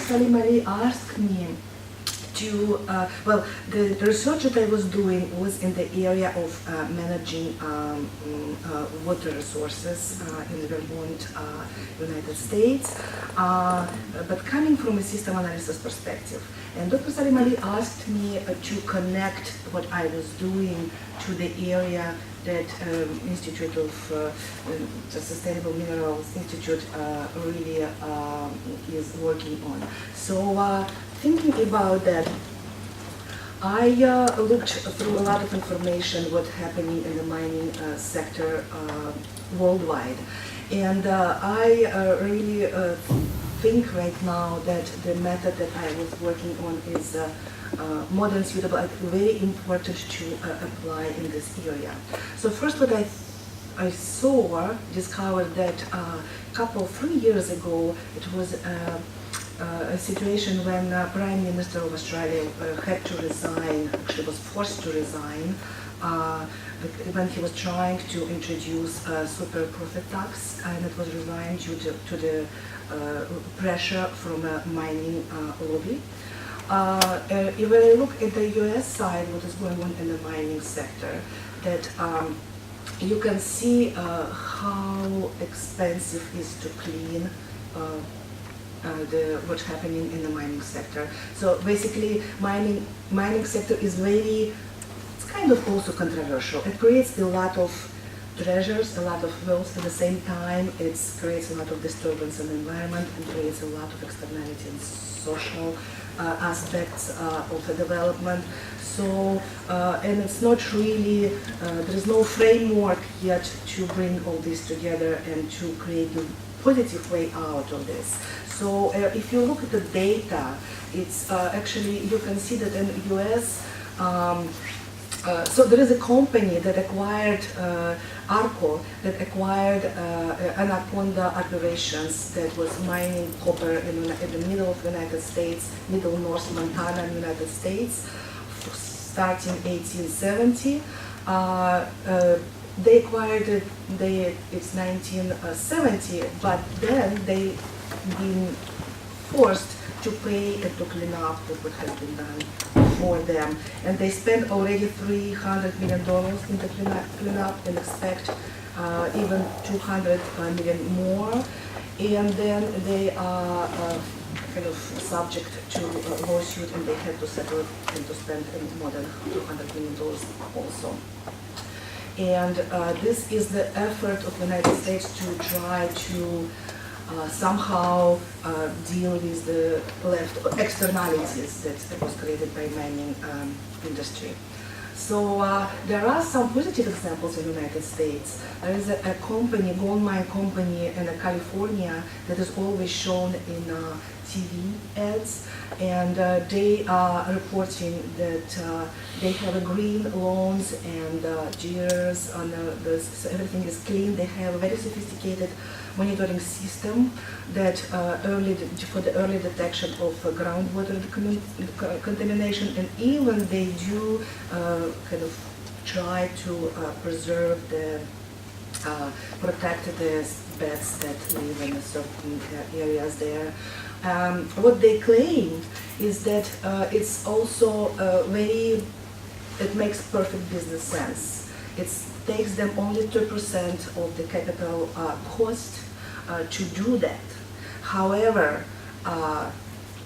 Salim Ali asked me to, well, the research that I was doing was in the area of managing water resources in Vermont, United States, but coming from a system analysis perspective. And Dr. Salim Ali asked me to connect what I was doing to the area that Institute of the Sustainable Minerals Institute really is working on. So thinking about that, I looked through a lot of information what's happening in the mining sector worldwide, and I really think right now that the method that I was working on is modern, suitable, and very important to apply in this area. So first, what I discovered that a 3 years ago, it was a situation when Prime Minister of Australia had to resign, actually was forced to resign, when he was trying to introduce a super profit tax, and it was resigned due to the pressure from a mining lobby. When I look at the US side, what is going on in the mining sector, that you can see how expensive it is to clean what's happening in the mining sector. So basically, mining sector is very, it's kind of also controversial. It creates a lot of treasures, a lot of wealth. At the same time, it creates a lot of disturbance in the environment and creates a lot of externality and social aspects of the development. So, and it's not really, there is no framework yet to bring all this together and to create a positive way out of this. So if you look at the data, it's actually, you can see that in the US, so there is a company that acquired Arco, that acquired Anaconda operations that was mining copper in the middle of the United States, middle North Montana, United States, starting 1870. They acquired it, it's 1970, but then they been forced to pay and to clean up what has been done for them. And they spent already $300 million in the cleanup and expect even 200 million more. And then they are kind of subject to a lawsuit, and they had to settle and to spend more than $200 million also. And this is the effort of the United States to try to somehow deal with the externalities that was created by mining industry. So there are some positive examples in the United States. There is a company, gold mine company in California that is always shown in TV ads, and they are reporting that they have a green lawns and gears, and so everything is clean. They have a very sophisticated monitoring system that for the early detection of groundwater contamination, and even they do kind of try to preserve the protect the beds that live in certain areas there. What they claim is that it's also it makes perfect business sense. It takes them only 2% of the capital cost to do that. However,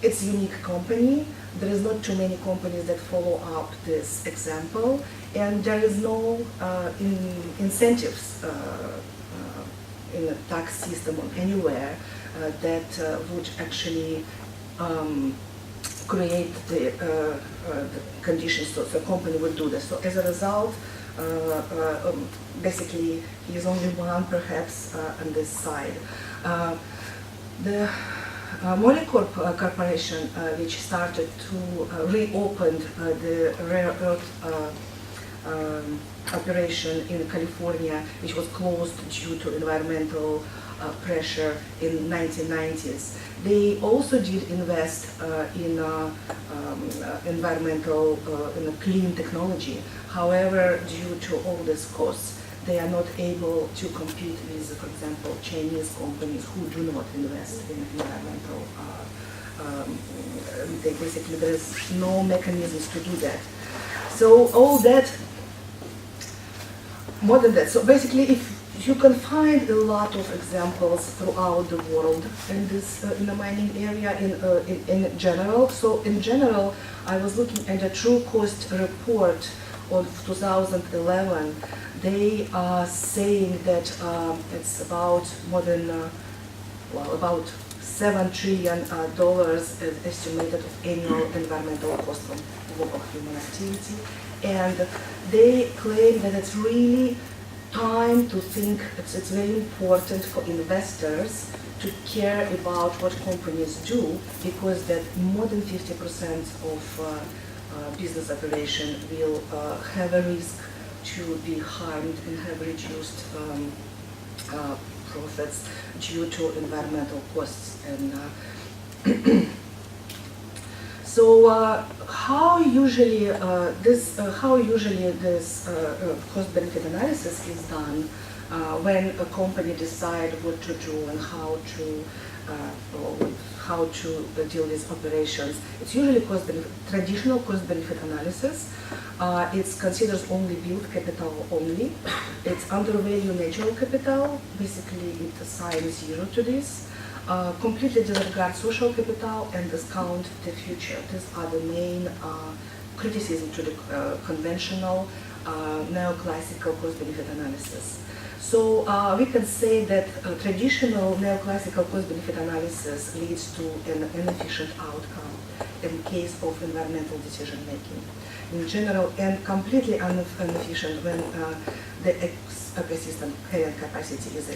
it's a unique company. There is not too many companies that follow up this example, and there is no incentives in the tax system or anywhere that would actually create the conditions so the company would do this. So as a result, basically, he is only one perhaps on this side. The Molycorp Corporation, which started to reopen the rare earth operation in California, which was closed due to environmental pressure in 1990s. They also did invest in environmental, in clean technology. However, due to all these costs, they are not able to compete with, for example, Chinese companies who do not invest in environmental basically there's no mechanisms to do that. So all that, more than that. So basically, if you can find a lot of examples throughout the world in this in the mining area in general. So in general, I was looking at a true cost report of 2011. They are saying that it's about more than about $7 trillion is estimated of annual environmental cost from global human activity, and they claim that it's really time to think. It's very important for investors to care about what companies do, because that more than 50% of business operation will have a risk to be harmed and have reduced profits due to environmental costs. And so how usually this cost-benefit analysis is done when a company decides what to do and how to deal with operations. It's usually traditional cost-benefit analysis. It considers only build capital only. It's undervalue natural capital. Basically, it assigns 0 to this. Completely disregard social capital and discount the future. These are the main criticism to the conventional neoclassical cost-benefit analysis. So we can say that traditional neoclassical cost-benefit analysis leads to an inefficient outcome in case of environmental decision-making in general, and completely inefficient when the ecosystem carrying capacity is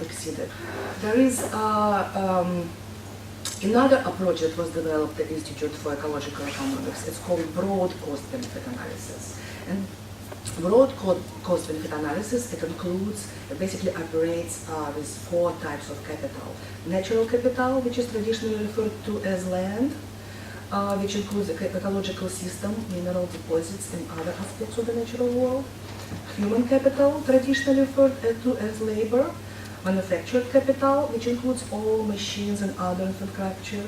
exceeded. There is another approach that was developed at the Institute for Ecological Economics. It's called broad cost-benefit analysis. And broad cost-benefit analysis, it includes, it basically operates with 4 types of capital. Natural capital, which is traditionally referred to as land, which includes the ecological system, mineral deposits, and other aspects of the natural world. Human capital, traditionally referred to as labor. Manufactured capital, which includes all machines and other infrastructure,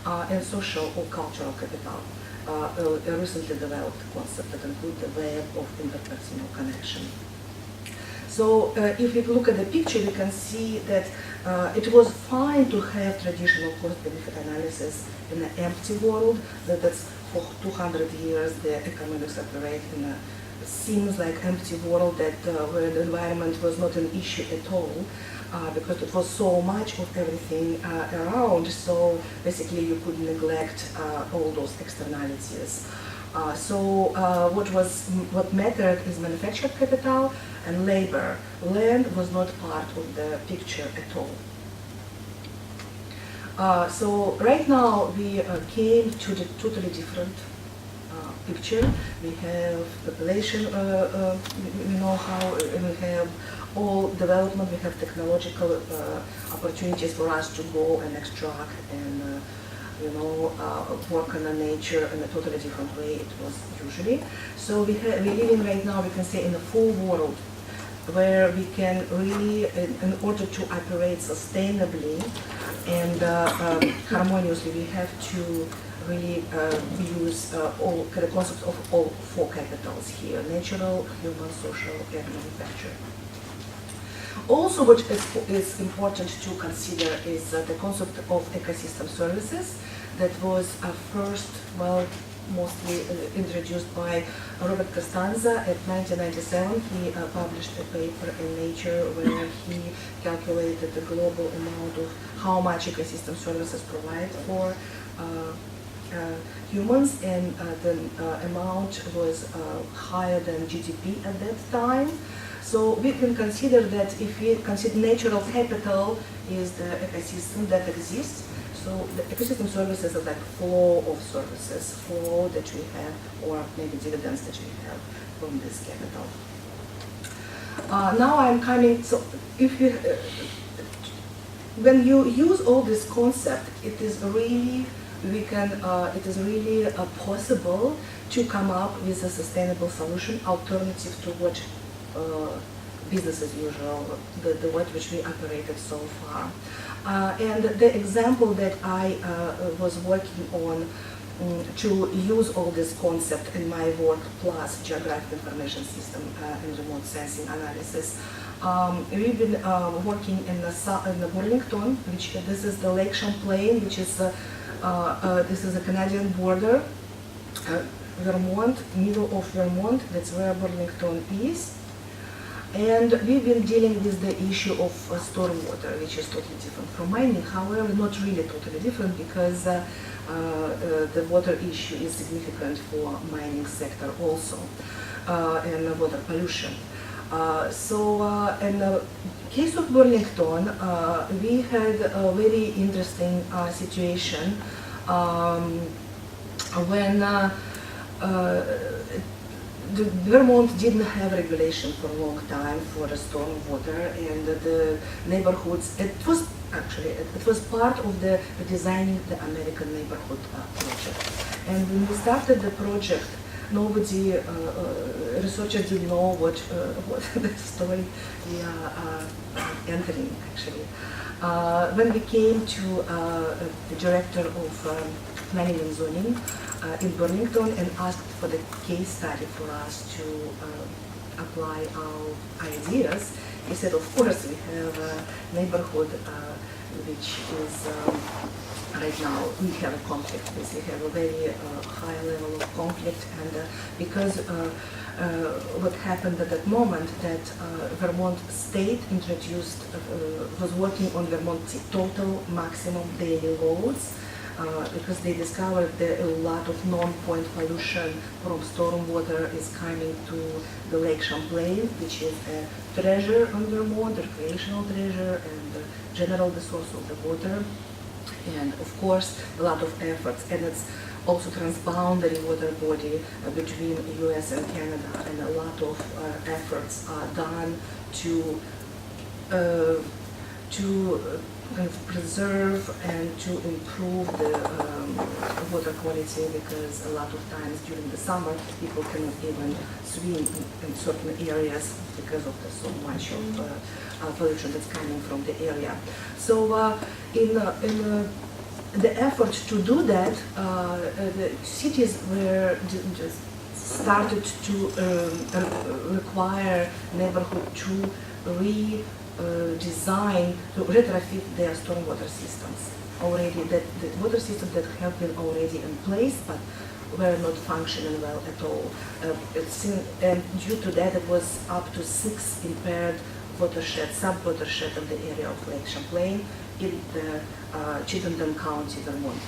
and social or cultural capital, a recently developed concept that includes the web of interpersonal connection. So if we look at the picture, we can see that it was fine to have traditional cost-benefit analysis in an empty world. That's for 200 years the economics operate in a seems like empty world that where the environment was not an issue at all. Because it was so much of everything around, so basically you could neglect all those externalities. What mattered is manufactured capital and labor. Land was not part of the picture at all. So right now we came to the totally different picture. We have population, we know how, we have all development, we have technological opportunities for us to go and extract and work on the nature in a totally different way it was usually. So we're living right now, we can say, in a full world where we can really, in order to operate sustainably and harmoniously, we have to really use all the concepts of all 4 capitals here: natural, human, social, and manufacturing. Also, what is important to consider is the concept of ecosystem services that was first, mostly introduced by Robert Costanza at 1997. He published a paper in Nature where he calculated the global amount of how much ecosystem services provide for humans, and the amount was higher than GDP at that time. So we can consider that if we consider natural capital is the ecosystem that exists, so the ecosystem services are like flow of services, flow that we have, or maybe dividends that we have from this capital. Now I'm coming, so if you, when you use all this concept, it is really, it is really possible to come up with a sustainable solution, alternative to what business as usual, the way which we operated so far. And the example that I was working on to use all this concept in my work plus geographic information system and remote sensing analysis. We've been working in the Burlington, which this is the Lake Champlain, which is this is the Canadian border, Vermont, middle of Vermont. That's where Burlington is. And we've been dealing with the issue of stormwater, which is totally different from mining. However, not really totally different because the water issue is significant for mining sector also, and water pollution. In the case of Burlington, we had a very interesting situation when Vermont didn't have regulation for a long time for the stormwater, and the neighborhoods, it was part of the designing the American neighborhood project. And when we started the project, nobody, researchers didn't know what the story we are entering actually. When we came to the director of planning and zoning in Burlington and asked for the case study for us to apply our ideas, he said, of course, we have a neighborhood which is right now we have a conflict with. We have a very high level of conflict, and because what happened at that moment that Vermont state introduced, was working on Vermont total maximum daily loads, because they discovered that a lot of non-point pollution from stormwater is coming to the Lake Champlain, which is a treasure on Vermont, a recreational treasure, and a general the source of the water. And of course, a lot of efforts, and it's also transboundary water body between US and Canada, and a lot of efforts are done to kind of preserve and to improve the water quality, because a lot of times during the summer people cannot even swim in certain areas because of the so much of pollution that's coming from the area. So in the effort to do that, the cities were just started to require neighborhood to design to retrofit their stormwater systems already, that the water systems that have been already in place but were not functioning well at all. And due to that, it was up to 6 impaired watershed, sub-watershed of the area of Lake Champlain in the Chittenden County, Vermont.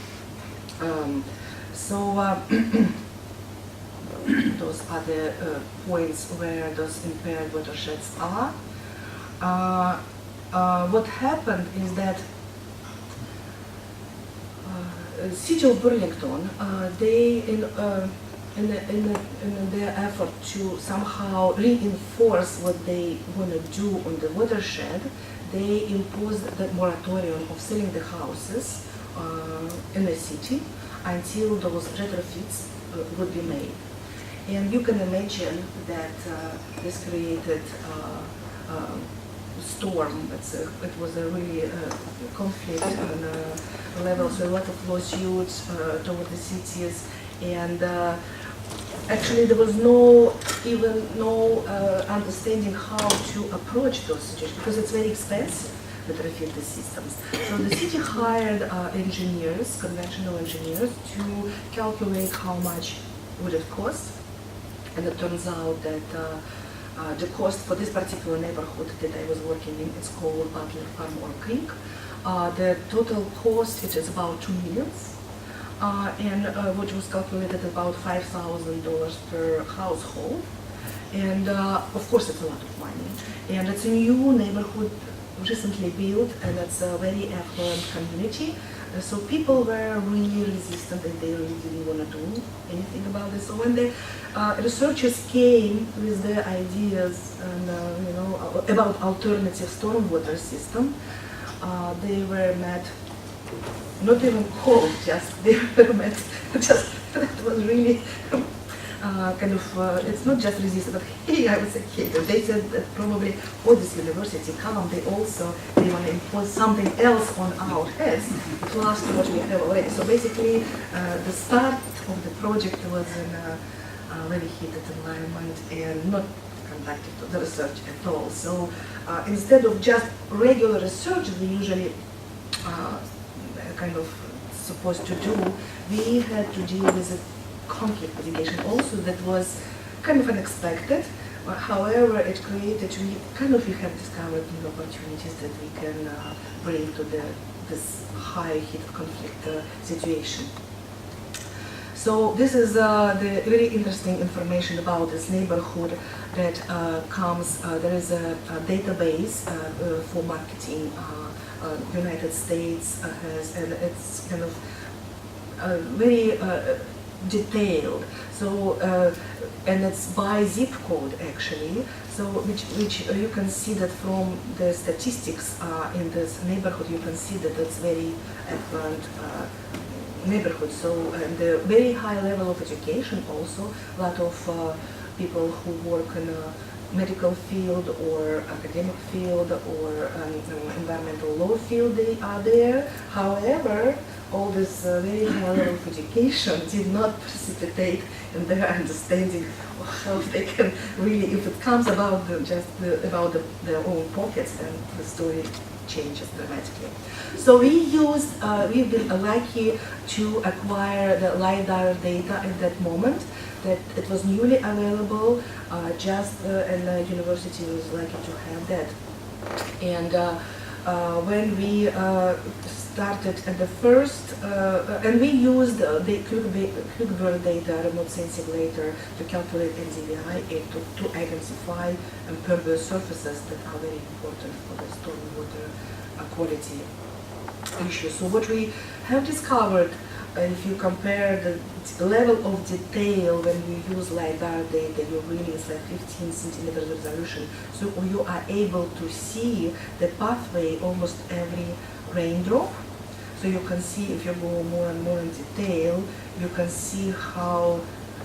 Those are the points where those impaired watersheds are. What happened is that City of Burlington, they in their effort to somehow reinforce what they want to do on the watershed, they imposed the moratorium of selling the houses in the city until those retrofits would be made. And you can imagine that this created storm. It was a really conflict on a level, so a lot of lawsuits toward the cities, and actually there was no understanding how to approach those situations, because it's very expensive to refit the systems. So the city hired engineers, conventional engineers, to calculate how much would it cost, and it turns out that the cost for this particular neighborhood that I was working in, it's called Butler Farm or Creek. The total cost, it is about $2 million, and which was calculated about $5,000 per household. And of course, it's a lot of money. And it's a new neighborhood, recently built, and it's a very affluent community. So people were really resistant, and they really didn't want to do anything about this. So when the researchers came with their ideas and about alternative stormwater system, they were met, not even cold, just they were met. Just that was really it's not just resisted, but hey, I would say hated. They said that probably, oh, this university, come, they want to impose something else on our heads, plus what we have already. So basically, the start of the project was in a very heated environment and not conducted to the research at all. So instead of just regular research we usually supposed to do, we had to deal with a conflict mitigation also that was kind of unexpected. However, it created, we have discovered new opportunities that we can bring to this high heated conflict situation. So this is the very interesting information about this neighborhood that comes. There is a database for marketing. United States has, and it's kind of very detailed. So and it's by zip code actually. So which you can see that from the statistics in this neighborhood, you can see that it's very affluent neighborhood. So and the very high level of education also. A lot of people who work in a medical field or academic field or environmental law field, they are there. However, all this very high level of education did not precipitate in their understanding of how they can really, if it comes about about their own pockets, then the story changes dramatically. So we've been lucky to acquire the Lidar data at that moment, that it was newly available, and the university was lucky to have that. And when we started at the first, and we used the QuickBird data, remote sensing later, to calculate NDVI and to identify impervious surfaces that are very important for the stormwater quality issue. So what we have discovered, if you compare the level of detail when you use Lidar data, you really is like 15 centimeters resolution. So you are able to see the pathway almost every raindrop. So you can see, if you go more and more in detail, you can see how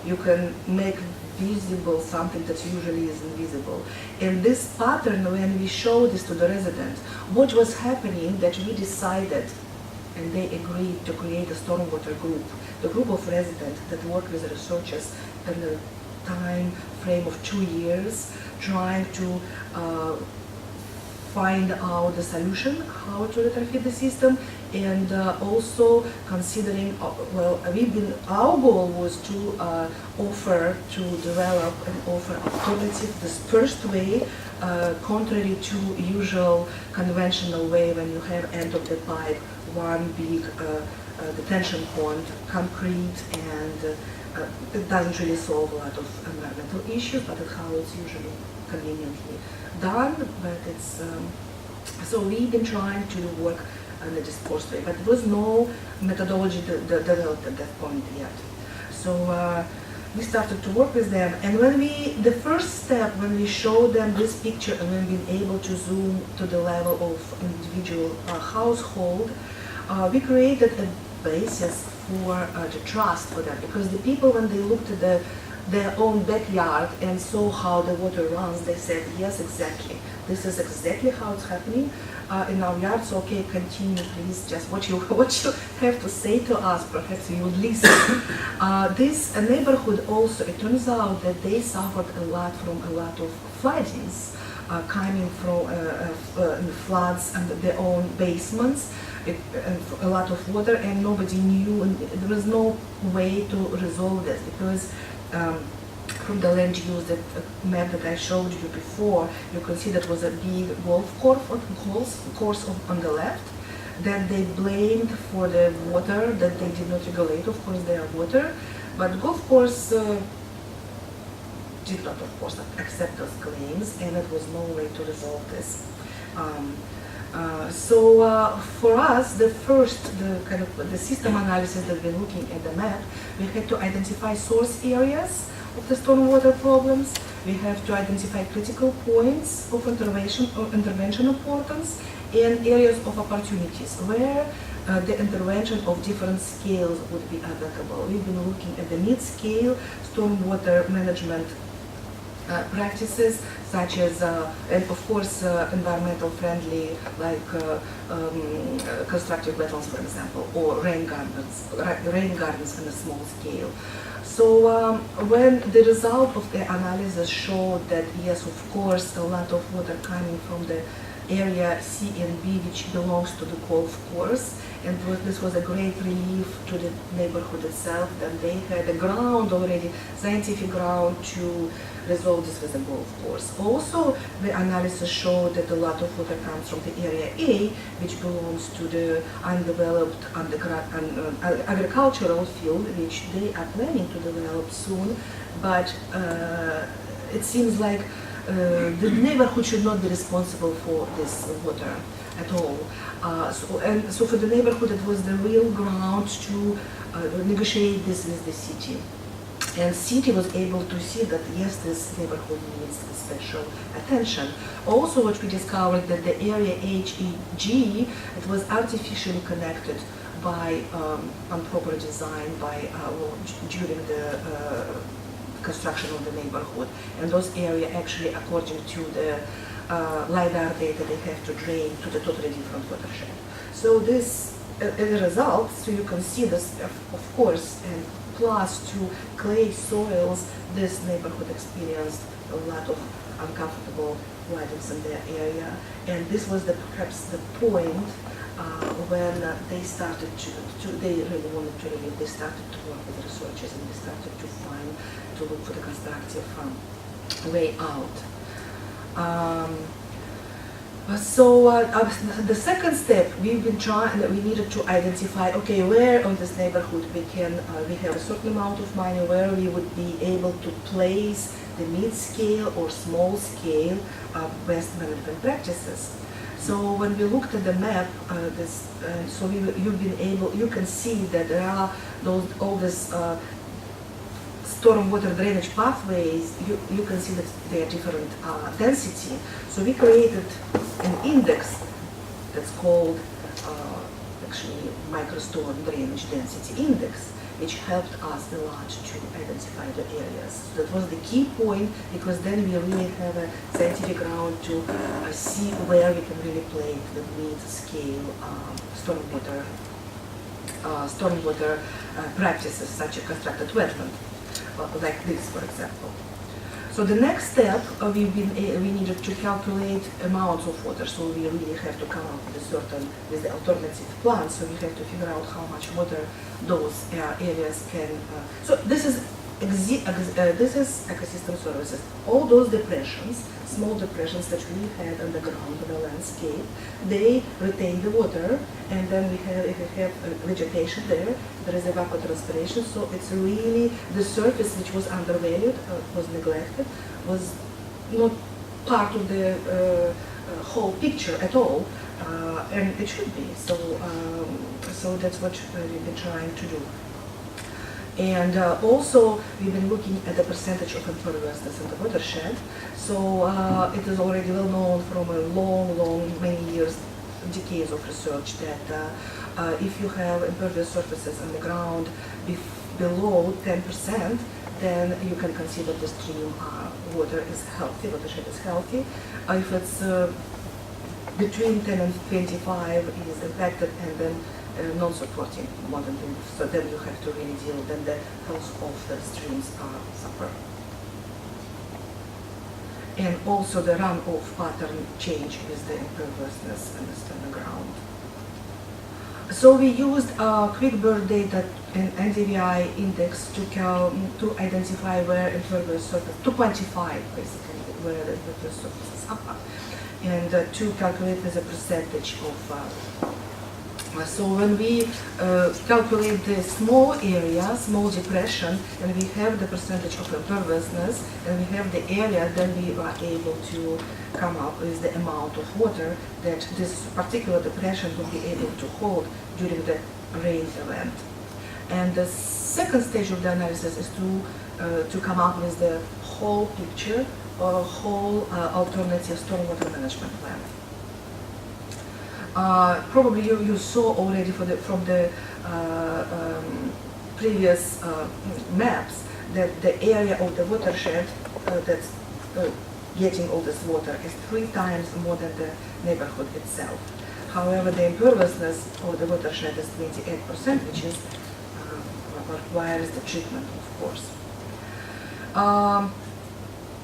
you can make visible something that usually is invisible. And this pattern, when we show this to the resident, what was happening that we decided, and they agreed to create a stormwater group, the group of residents that work with researchers in a time frame of 2 years, trying to find out the solution, how to retrofit the system, and also considering, our goal was to develop and offer alternative, dispersed way, contrary to usual conventional way when you have end of the pipe, one big detention pond, concrete, and it doesn't really solve a lot of environmental issues, but it's how it's usually conveniently done. But it's so we've been trying to work in a dispersed way, but there was no methodology developed at that point yet. So we started to work with them, and the first step, when we showed them this picture and when we were able to zoom to the level of individual household, we created a basis for the trust for them, because the people, when they looked at their own backyard and saw how the water runs, they said, yes, exactly. This is exactly how it's happening in our yard. So okay, continue, please. Just what you have to say to us, perhaps you would listen. This neighborhood also, it turns out that they suffered a lot from a lot of floodings coming from floods and their own basements. And a lot of water, and nobody knew, and there was no way to resolve this, because from the land use map that I showed you before, you can see that was a big golf course on the left that they blamed for the water that they did not regulate. Of course, their water, but golf course did not, of course, accept those claims, and it was no way to resolve this. For us, the system analysis that we're looking at the map, we had to identify source areas of the stormwater problems. We have to identify critical points of intervention importance and areas of opportunities where the intervention of different scales would be applicable. We've been looking at the mid-scale stormwater management practices, such as, and of course, environmental friendly, like constructive wetlands, for example, or rain gardens on a small scale. So when the result of the analysis showed that, yes, of course, a lot of water coming from the area C and B, which belongs to the golf course, and this was a great relief to the neighborhood itself, that they had a ground already, scientific ground, to resolve this with a golf course. Also, the analysis showed that a lot of water comes from the area A, which belongs to the undeveloped agricultural field, which they are planning to develop soon, but it seems like the neighborhood should not be responsible for this water at all. So for the neighborhood, it was the real ground to negotiate this with the city. And city was able to see that, yes, this neighborhood needs special attention. Also, what we discovered, that the area HEG, it was artificially connected by improper design during the construction of the neighborhood. And those areas actually, according to the Lidar data, they have to drain to the totally different watershed. So this, as a result, so you can see this, of course, and plus to clay soils, this neighborhood experienced a lot of uncomfortable floodings in their area. And this was perhaps the point when they started they really wanted to relieve. They started to work with researchers, and they started to look for the constructive way out. The second step, we've been trying, we needed to identify, okay, where on this neighborhood we have a certain amount of money, where we would be able to place the mid-scale or small-scale waste management practices. So when we looked at the map, you can see that there are all these stormwater drainage pathways. You can see that they are different density. So we created an index that's called actually microstorm drainage density index, which helped us a lot to identify the areas. So that was the key point, because then we really have a scientific ground to see where we can really play the mid-scale stormwater practices, such as constructed wetland, like this, for example. So the next step, we needed to calculate amounts of water. So we really have to come up with the alternative plan. So we have to figure out how much water those areas can. So this is ecosystem services. All those depressions, small depressions that we had on the ground, on the landscape, they retain the water, and then if we have vegetation there is evapotranspiration. So it's really the surface which was undervalued, was neglected, was not part of the whole picture at all, and it should be. So that's what we've been trying to do. And also, we've been looking at the percentage of imperviousness in the watershed. So it is already well known from a many years, decades of research, that if you have impervious surfaces on the ground below 10%, then you can consider the stream water is healthy, watershed is healthy. If it's between 10 and 25, it is impacted, and then non-supporting more than 20. So then you have to really deal, then the health of the streams suffer. And also the runoff pattern change with the imperviousness on the ground. So we used QuickBird data and NDVI index to identify where impervious surface, to quantify basically where the impervious surfaces are, and to calculate with a percentage of. So when we calculate the small area, small depression, and we have the percentage of imperviousness, and we have the area, then we are able to come up with the amount of water that this particular depression will be able to hold during the rain event. And the second stage of the analysis is to come up with the whole picture, or whole alternative stormwater management plan. Probably you saw already from the previous maps that the area of the watershed that's getting all this water is 3 times more than the neighborhood itself. However, the imperviousness of the watershed is 28%, which is requires the treatment, of course.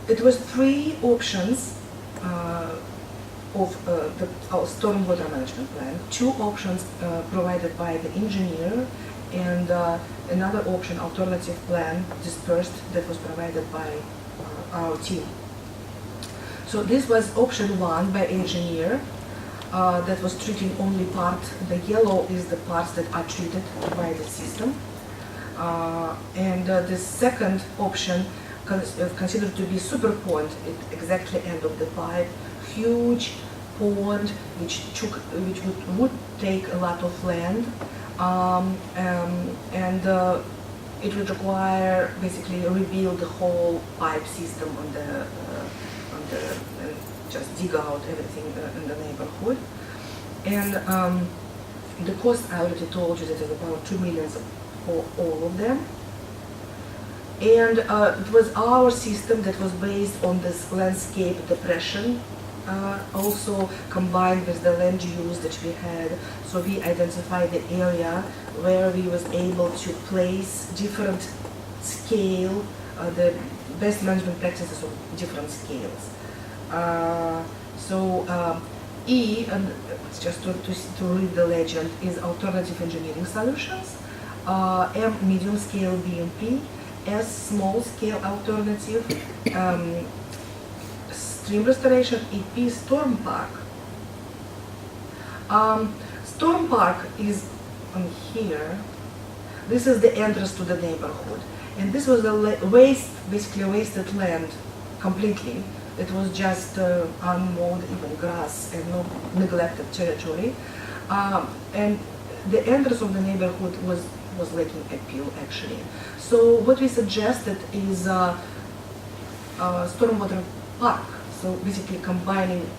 It was 3 options of our stormwater management plan. 2 options provided by the engineer, and another option, alternative plan, dispersed, that was provided by our team. So this was option 1 by engineer, that was treating only part. The yellow is the parts that are treated by the system. And the second option considered to be super pond, at exactly end of the pipe, huge pond which would take a lot of land, and it would require basically rebuild the whole pipe system on the and just dig out everything in the neighborhood. And the cost, I already told you, that is about $2 million for all of them. And it was our system that was based on this landscape depression, also combined with the land use that we had. So we identified the area where we was able to place different scale, the best management practices of different scales. E, and just to read the legend, is alternative engineering solutions. M, medium scale BMP. S, small scale alternative. Stream restoration. EP, storm park. Storm park is on here. This is the entrance to the neighborhood, and this was the basically wasted land completely. It was just unmowed, even grass, and no neglected territory. And the entrance of the neighborhood was lacking appeal, actually. So what we suggested is stormwater park. So basically combining,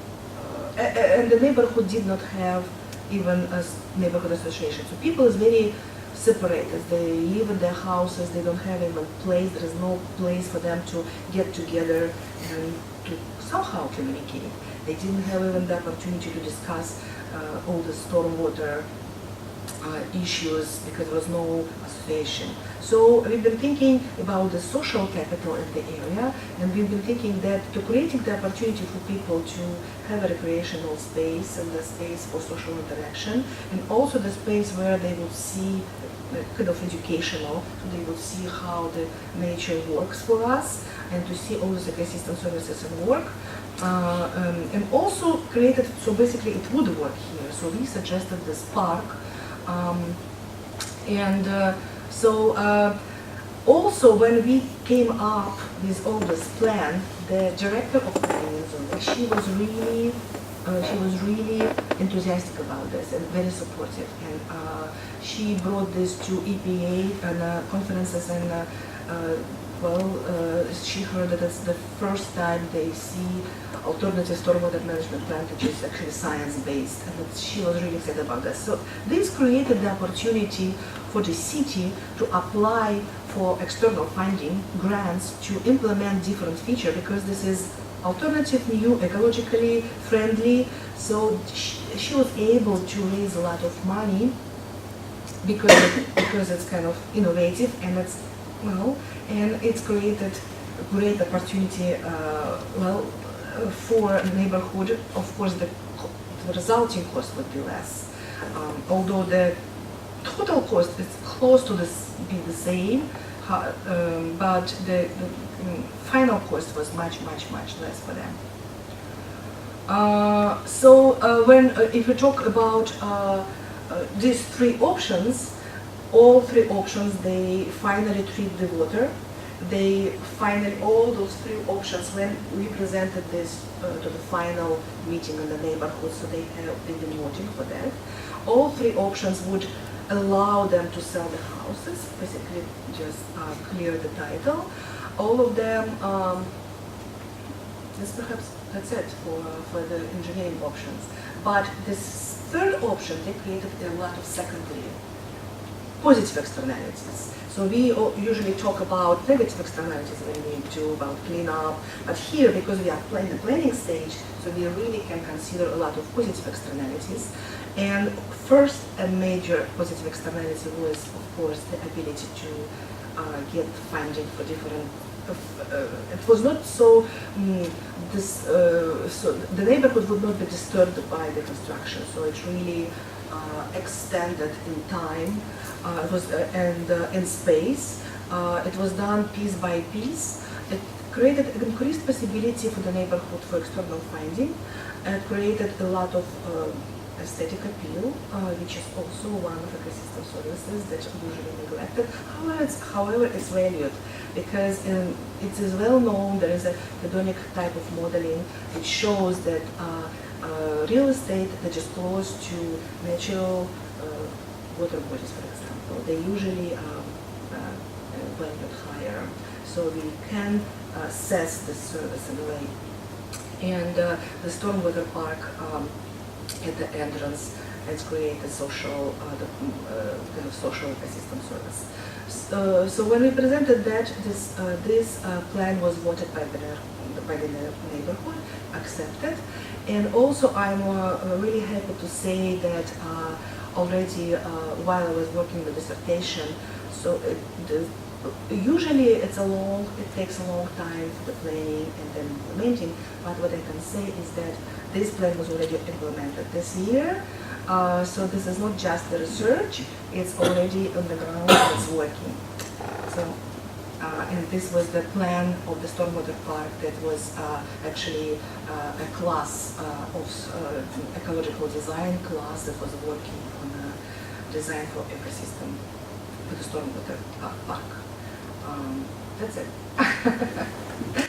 and the neighborhood did not have even a neighborhood association. So people is very separated. They live in their houses. They don't have even place. There is no place for them to get together and to somehow communicate. They didn't have even the opportunity to discuss all the stormwater issues because there was no association. So we've been thinking about the social capital in the area, and we've been thinking that to creating the opportunity for people to have a recreational space and the space for social interaction, and also the space where they would see kind of educational, so they would see how the nature works for us, and to see all these ecosystem services and work. And also created, so basically it would work here. So we suggested this park. Also when we came up with all this plan, the director of planning zone, she was really enthusiastic about this and very supportive. And she brought this to EPA and conferences, and she heard that it's the first time they see alternative stormwater management plan, which is actually science-based, and that she was really excited about this. So this created the opportunity for the city to apply for external funding grants to implement different features, because this is alternative, new, ecologically friendly. So she was able to raise a lot of money because it's kind of innovative, and it's and it's created a great opportunity for neighborhood. Of course, the resulting cost would be less, although the total cost is close to be the same, but the final cost was much less for them. If we talk about these 3 options, all 3 options, they finally treat the water. All those 3 options, when we presented this to the final meeting in the neighborhood, so they've been voting for that. All 3 options would allow them to sell the houses, basically just clear the title. All of them, that's it for the engineering options. But this third option, they created a lot of secondary positive externalities. So we usually talk about negative externalities when we do about cleanup, but here, because we are in the planning stage, so we really can consider a lot of positive externalities. And first, a major positive externality was, of course, the ability to get funding for different. It was not so. So the neighborhood would not be disturbed by the construction. So it really extended in time. It was and in space. It was done piece by piece. It created an increased possibility for the neighborhood for external finding. It created a lot of aesthetic appeal, which is also one of ecosystem services that are usually neglected. However, it's valued because it is well known. There is a hedonic type of modeling which shows that real estate that is close to natural water bodies, for example, they usually are valued higher. So we can assess this service in a way. And the stormwater park at the entrance has created social, kind of social ecosystem service. So when we presented that, this plan was voted by the neighborhood, accepted, and also I'm really happy to say that already while I was working the dissertation, so usually it takes a long time for the planning and then implementing, but what I can say is that this plan was already implemented this year. So this is not just the research, it's already on the ground, it's working. So, and this was the plan of the stormwater park that was actually a class of ecological design class that was working on a design for ecosystem for the stormwater park. That's it.